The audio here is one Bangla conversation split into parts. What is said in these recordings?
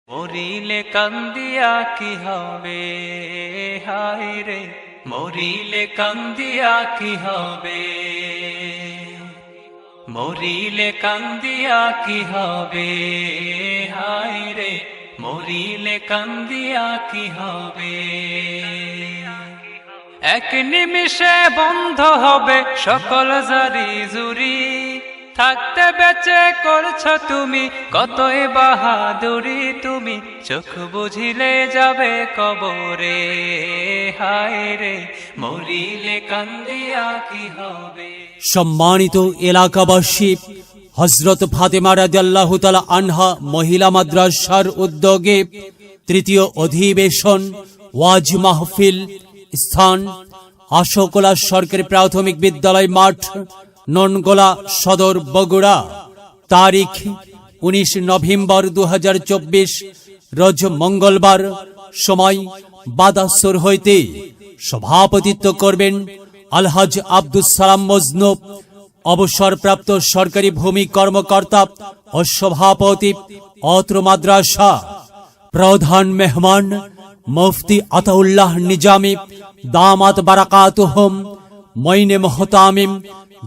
মরিলে কান্দিয়া কি হবে হায় রে, মরিলে কান্দিয়া কি হবে, মরিলে কান্দিয়া কি হবে হায় রে, মরিলে কান্দিয়া কি হবে। এক নিমিষে বন্ধ হবে সকল জারি জুরি, থাকতে বেঁচে করছো তুমি কতই বাহাদুরি, তুমি চোখ বুঝিলে যাবে কবরে হায় রে, মরিলে কান্দিয়া কি হবে। সম্মানিত এলাকাবাসী, হযরত ফাতেমা রাদিয়াল্লাহু তাআলা আনহা মহিলা মাদ্রাসার উদ্যোগে তৃতীয় অধিবেশন ওয়াজ মাহফিল, স্থান আশোকোলা সরকারি প্রাথমিক বিদ্যালয় মাঠ, ননগোলা সদর, বগুড়া। তারিখ 19 নভেম্বর 2024, রোজ মঙ্গলবার। সময় বাদাসর হইতে। সভাপতিত্ব করবেন আলহাজ আব্দুস সালাম মজনু, অবসরপ্রাপ্ত সরকারি ভূমি কর্মকর্তা ও সভাপতি অত্র মাদ্রাসা। প্রধান মেহমান মুফতি আতাউল্লাহ নিজামী দামাত বারাকাতুহুম, মঈনে মুহতামিম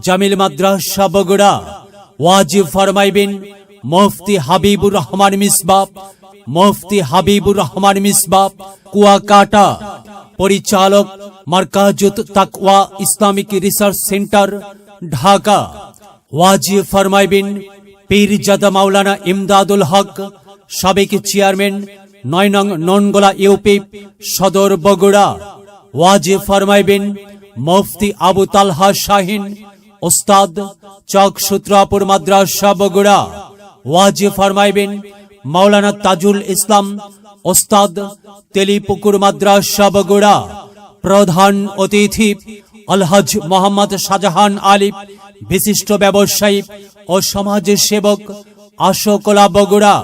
জামিল মাদ্রাসা বগুড়া। ওয়াজিব ফরমাইবেন মুফতি হাবিবুর রহমান মিসবাহ, মুফতি হাবিবুর রহমান মিসবাহ কুয়াকাটা। পরিচালক মারকাজুত তাকওয়া ইসলামিক রিসার্চ সেন্টার, ঢাকা। ওয়াজিব ফরমাইবেন পীরজাদা মাওলানা ইমদাদুল হক, সাবেক চেয়ারম্যান 9 নং ননগোলা ইউপি সদর, বগুড়া। ওয়াজিব ফরমাইবেন মুফতি আবু তালহা শাহিন, ওস্তাদ, চক সূত্রাপুর মাদ্রাসা বগুড়া। ওয়াজিব ফরমাইবেন মাওলানা তাজুল ইসলাম, ওস্তাদ, তেলিপুকুর মাদ্রাসা বগুড়া। প্রধান অতিথি আলহাজ মোহাম্মদ শাহজাহান আলী, বিশিষ্ট ব্যবসায়ী ও সমাজ সেবক, আশোকোলা বগুড়া।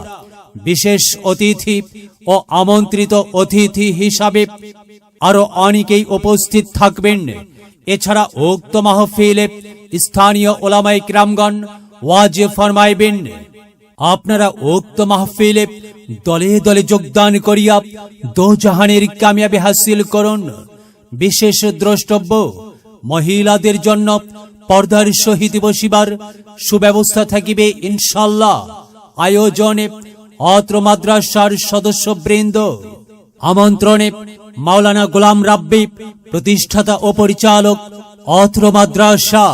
বিশেষ অতিথি ও আমন্ত্রিত অতিথি হিসাবে আরো অনেকেই উপস্থিত থাকবেন। এছাড়া উক্ত মাহফিলে স্থানীয় ওলামায়ে কিরামগণ ওয়াজ ফরমাইবেন। আপনারা উক্ত মাহফিলে দলে দলে যোগদান করিয়া দোজাহানের কামিয়াবি হাসিল করুন। বিশেষ দ্রষ্টব্য, মহিলাদের জন্য পর্দার সহিত বসিবার সুব্যবস্থা থাকিবে ইনশাআল্লাহ। আয়োজনে অত্র মাদ্রাসার সদস্যবৃন্দ। আমন্ত্রণে মাওলানা গোলাম রাব্বি, প্রতিষ্ঠাতা ও পরিচালক অত্র মাদ্রাসা।